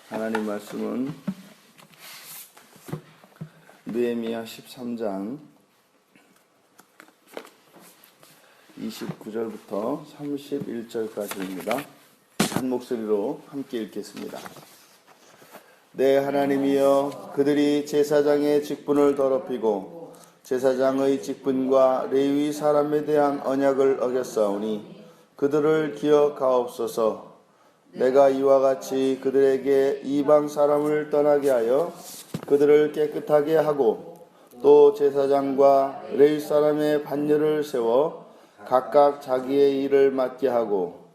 하나님 말씀은 느헤미야 13장 29절부터 31절까지입니다. 한 목소리로 함께 읽겠습니다. 내 하나님이여, 그들이 제사장의 직분을 더럽히고 제사장의 직분과 레위 사람에 대한 언약을 어겼사오니 그들을 기억하옵소서. 내가 이와 같이 그들에게 이방 사람을 떠나게 하여 그들을 깨끗하게 하고 또 제사장과 레위 사람의 반열을 세워 각각 자기의 일을 맡게 하고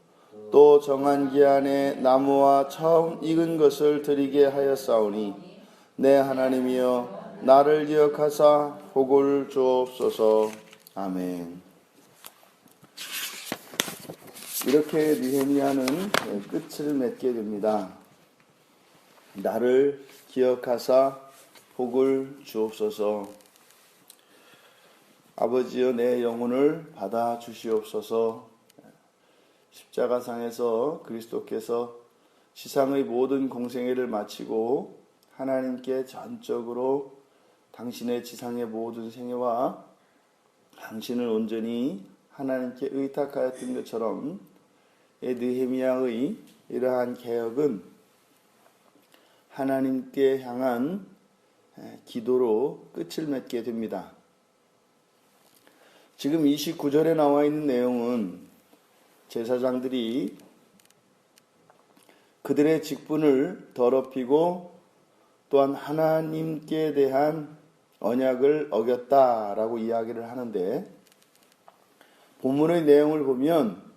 또 정한 기한에 나무와 처음 익은 것을 드리게 하였사오니 내 하나님이여, 나를 기억하사 복을 주옵소서. 아멘. 이렇게 느헤미야는 끝을 맺게 됩니다. 나를 기억하사 복을 주옵소서. 아버지여, 내 영혼을 받아 주시옵소서. 십자가상에서 그리스도께서 지상의 모든 공생애를 마치고 하나님께 전적으로 당신의 지상의 모든 생애와 당신을 온전히 하나님께 의탁하였던 것처럼 느헤미야의 이러한 개혁은 하나님께 향한 기도로 끝을 맺게 됩니다. 지금 29절에 나와 있는 내용은 제사장들이 그들의 직분을 더럽히고 또한 하나님께 대한 언약을 어겼다라고 이야기를 하는데, 본문의 내용을 보면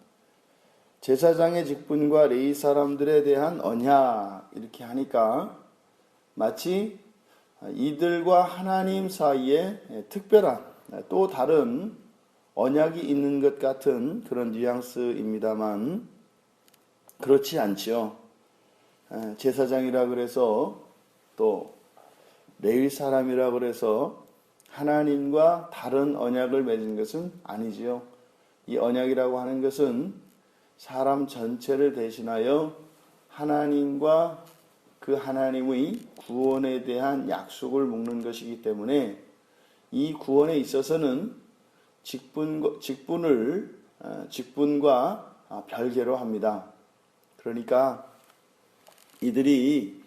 제사장의 직분과 레위 사람들에 대한 언약 이렇게 하니까 마치 이들과 하나님 사이에 특별한 또 다른 언약이 있는 것 같은 그런 뉘앙스입니다만 그렇지 않지요. 제사장이라 그래서 또 레위 사람이라 그래서 하나님과 다른 언약을 맺은 것은 아니지요. 이 언약이라고 하는 것은 사람 전체를 대신하여 하나님과 그 하나님의 구원에 대한 약속을 묻는 것이기 때문에 이 구원에 있어서는 직분과 별개로 합니다. 그러니까 이들이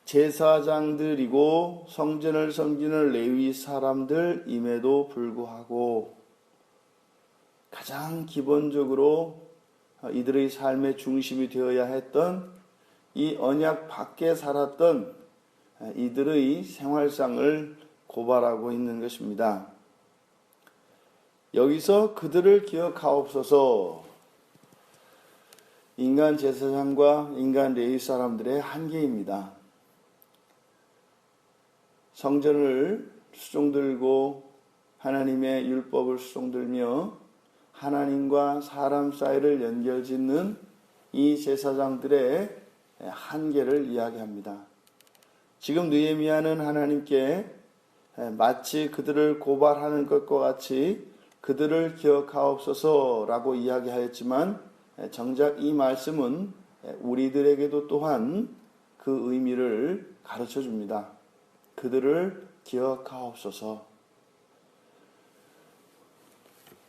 제사장들이고 성전을 섬기는 레위 사람들임에도 불구하고 가장 기본적으로 이들의 삶의 중심이 되어야 했던 이 언약 밖에 살았던 이들의 생활상을 고발하고 있는 것입니다. 여기서 그들을 기억하옵소서, 인간 제사장과 인간 레위 사람들의 한계입니다. 성전을 수종들고 하나님의 율법을 수종들며 하나님과 사람 사이를 연결짓는 이 제사장들의 한계를 이야기합니다. 지금 느헤미야는 하나님께 마치 그들을 고발하는 것과 같이 그들을 기억하옵소서라고 이야기하였지만 정작 이 말씀은 우리들에게도 또한 그 의미를 가르쳐 줍니다. 그들을 기억하옵소서.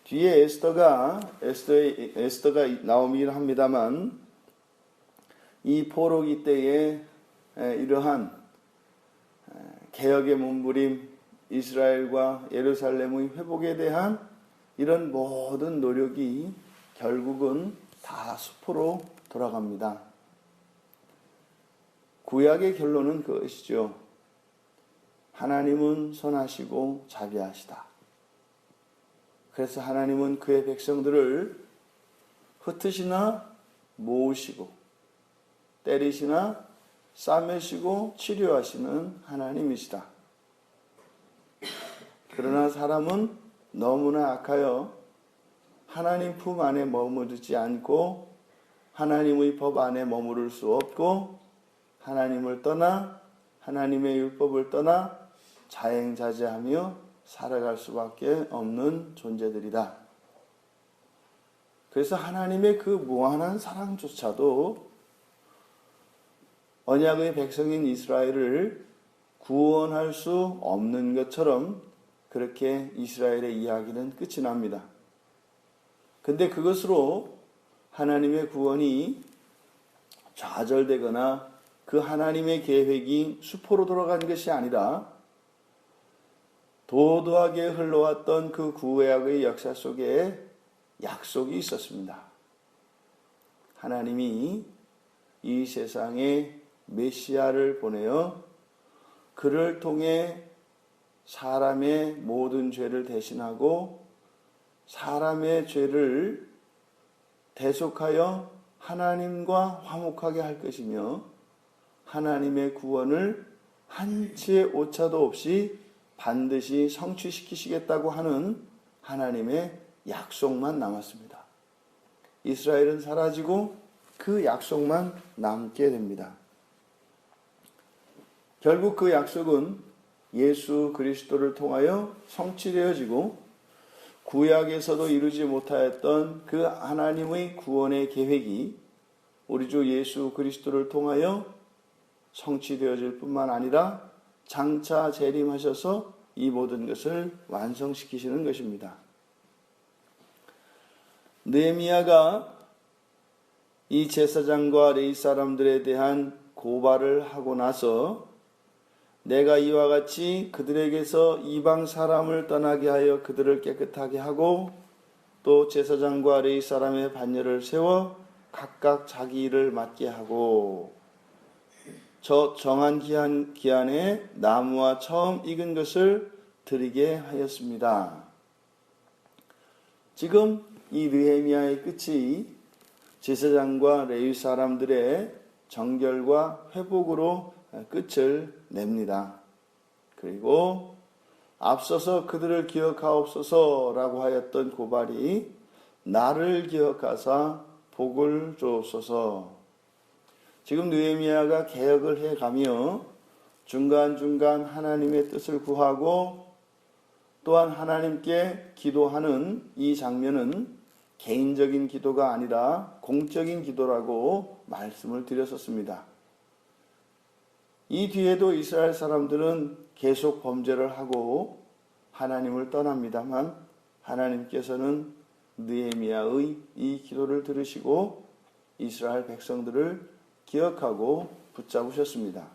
뒤에 에스더가 나오긴 합니다만 이 포로기 때에 이러한 개혁의 몸부림, 이스라엘과 예루살렘의 회복에 대한 이런 모든 노력이 결국은 다 수포로 돌아갑니다. 구약의 결론은 그것이죠. 하나님은 선하시고 자비하시다. 그래서 하나님은 그의 백성들을 흩으시나 모으시고 때리시나 싸매시고 치료하시는 하나님이시다. 그러나 사람은 너무나 악하여 하나님 품 안에 머무르지 않고 하나님의 법 안에 머무를 수 없고 하나님을 떠나 하나님의 율법을 떠나 자행자제하며 살아갈 수밖에 없는 존재들이다. 그래서 하나님의 그 무한한 사랑조차도 언약의 백성인 이스라엘을 구원할 수 없는 것처럼 그렇게 이스라엘의 이야기는 끝이 납니다. 근데 그것으로 하나님의 구원이 좌절되거나 그 하나님의 계획이 수포로 돌아간 것이 아니라 도도하게 흘러왔던 그 구약의 역사 속에 약속이 있었습니다. 하나님이 이 세상에 메시아를 보내어 그를 통해 사람의 모든 죄를 대신하고 사람의 죄를 대속하여 하나님과 화목하게 할 것이며 하나님의 구원을 한치의 오차도 없이 반드시 성취시키시겠다고 하는 하나님의 약속만 남았습니다. 이스라엘은 사라지고 그 약속만 남게 됩니다. 결국 그 약속은 예수 그리스도를 통하여 성취되어지고 구약에서도 이루지 못하였던 그 하나님의 구원의 계획이 우리 주 예수 그리스도를 통하여 성취되어질 뿐만 아니라 장차 재림하셔서 이 모든 것을 완성시키시는 것입니다. 느헤미야가 이 제사장과 레위 사람들에 대한 고발을 하고 나서 내가 이와 같이 그들에게서 이방 사람을 떠나게 하여 그들을 깨끗하게 하고 또 제사장과 레위 사람의 반열을 세워 각각 자기 일을 맡게 하고 저 정한 기한에 나무와 처음 익은 것을 드리게 하였습니다. 지금 이 느헤미야의 끝이 제사장과 레위 사람들의 정결과 회복으로 끝을 냅니다. 그리고 앞서서 그들을 기억하옵소서라고 하였던 고발이 나를 기억하사 복을 주옵소서. 지금 느헤미야가 개혁을 해가며 중간중간 하나님의 뜻을 구하고 또한 하나님께 기도하는 이 장면은 개인적인 기도가 아니라 공적인 기도라고 말씀을 드렸었습니다. 이 뒤에도 이스라엘 사람들은 계속 범죄를 하고 하나님을 떠납니다만 하나님께서는 느헤미야의 이 기도를 들으시고 이스라엘 백성들을 기억하고 붙잡으셨습니다.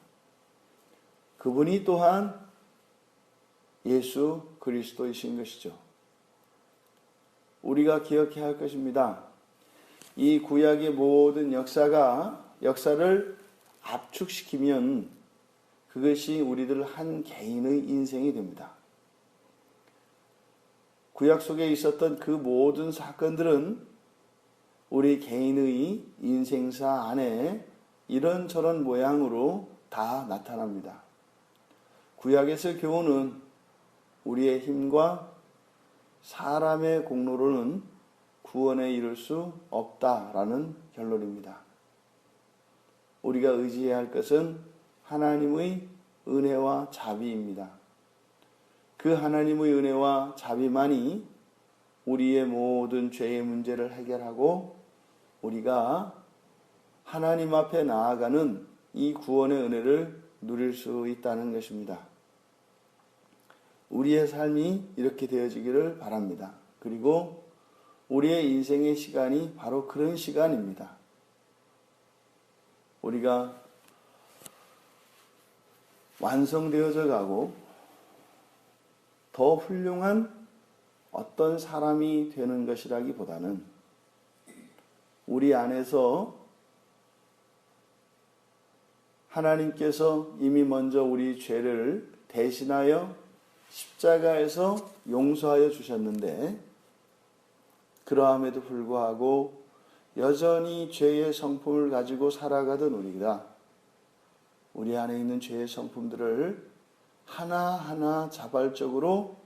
그분이 또한 예수 그리스도이신 것이죠. 우리가 기억해야 할 것입니다. 이 구약의 모든 역사를 압축시키면 그것이 우리들 한 개인의 인생이 됩니다. 구약 속에 있었던 그 모든 사건들은 우리 개인의 인생사 안에 이런저런 모양으로 다 나타납니다. 구약에서 교훈은 우리의 힘과 사람의 공로로는 구원에 이를 수 없다라는 결론입니다. 우리가 의지해야 할 것은 하나님의 은혜와 자비입니다. 그 하나님의 은혜와 자비만이 우리의 모든 죄의 문제를 해결하고 우리가 하나님 앞에 나아가는 이 구원의 은혜를 누릴 수 있다는 것입니다. 우리의 삶이 이렇게 되어지기를 바랍니다. 그리고 우리의 인생의 시간이 바로 그런 시간입니다. 우리가 완성되어져 가고 더 훌륭한 어떤 사람이 되는 것이라기보다는 우리 안에서 하나님께서 이미 먼저 우리 죄를 대신하여 십자가에서 용서하여 주셨는데 그러함에도 불구하고 여전히 죄의 성품을 가지고 살아가던 우리가 우리 안에 있는 죄의 성품들을 하나하나 자발적으로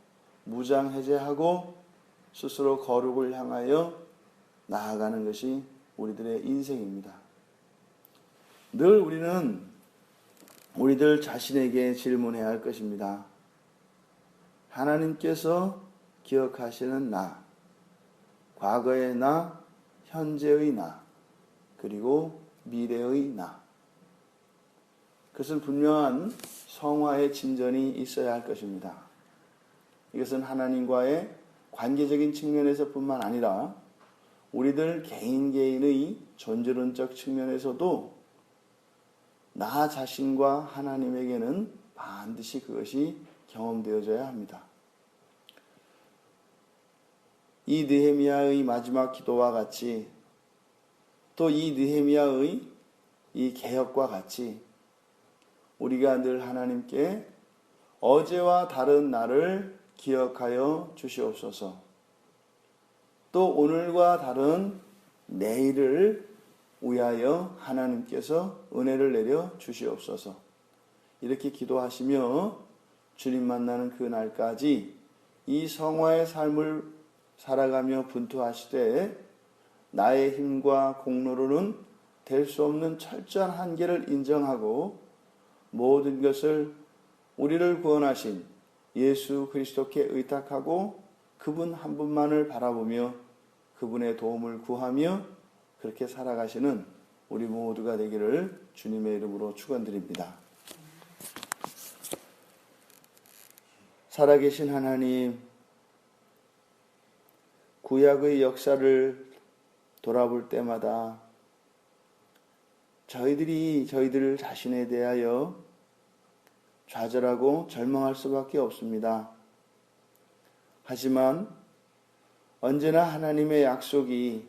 무장해제하고 스스로 거룩을 향하여 나아가는 것이 우리들의 인생입니다. 늘 우리는 우리들 자신에게 질문해야 할 것입니다. 하나님께서 기억하시는 나, 과거의 나, 현재의 나, 그리고 미래의 나. 그것은 분명한 성화의 진전이 있어야 할 것입니다. 이것은 하나님과의 관계적인 측면에서뿐만 아니라 우리들 개인 개인의 존재론적 측면에서도 나 자신과 하나님에게는 반드시 그것이 경험되어져야 합니다. 이 느헤미야의 마지막 기도와 같이 또 이 느헤미야의 이 개혁과 같이 우리가 늘 하나님께 어제와 다른 나를 기억하여 주시옵소서. 또 오늘과 다른 내일을 위하여 하나님께서 은혜를 내려 주시옵소서. 이렇게 기도하시며 주님 만나는 그 날까지 이 성화의 삶을 살아가며 분투하시되 나의 힘과 공로로는 될 수 없는 철저한 한계를 인정하고 모든 것을 우리를 구원하신 예수 그리스도께 의탁하고 그분 한 분만을 바라보며 그분의 도움을 구하며 그렇게 살아가시는 우리 모두가 되기를 주님의 이름으로 축원드립니다. 살아계신 하나님, 구약의 역사를 돌아볼 때마다 저희들이 저희들 자신에 대하여 좌절하고 절망할 수밖에 없습니다. 하지만 언제나 하나님의 약속이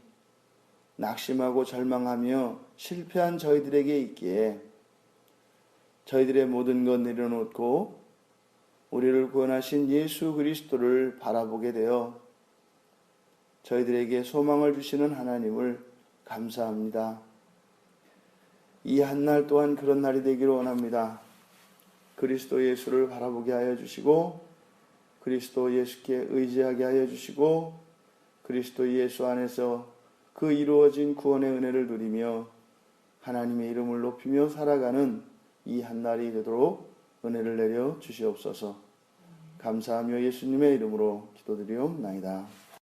낙심하고 절망하며 실패한 저희들에게 있기에 저희들의 모든 것 내려놓고 우리를 구원하신 예수 그리스도를 바라보게 되어 저희들에게 소망을 주시는 하나님을 감사합니다. 이 한날 또한 그런 날이 되기를 원합니다. 그리스도 예수를 바라보게 하여 주시고 그리스도 예수께 의지하게 하여 주시고 그리스도 예수 안에서 그 이루어진 구원의 은혜를 누리며 하나님의 이름을 높이며 살아가는 이 한날이 되도록 은혜를 내려 주시옵소서. 감사하며 예수님의 이름으로 기도드리옵나이다.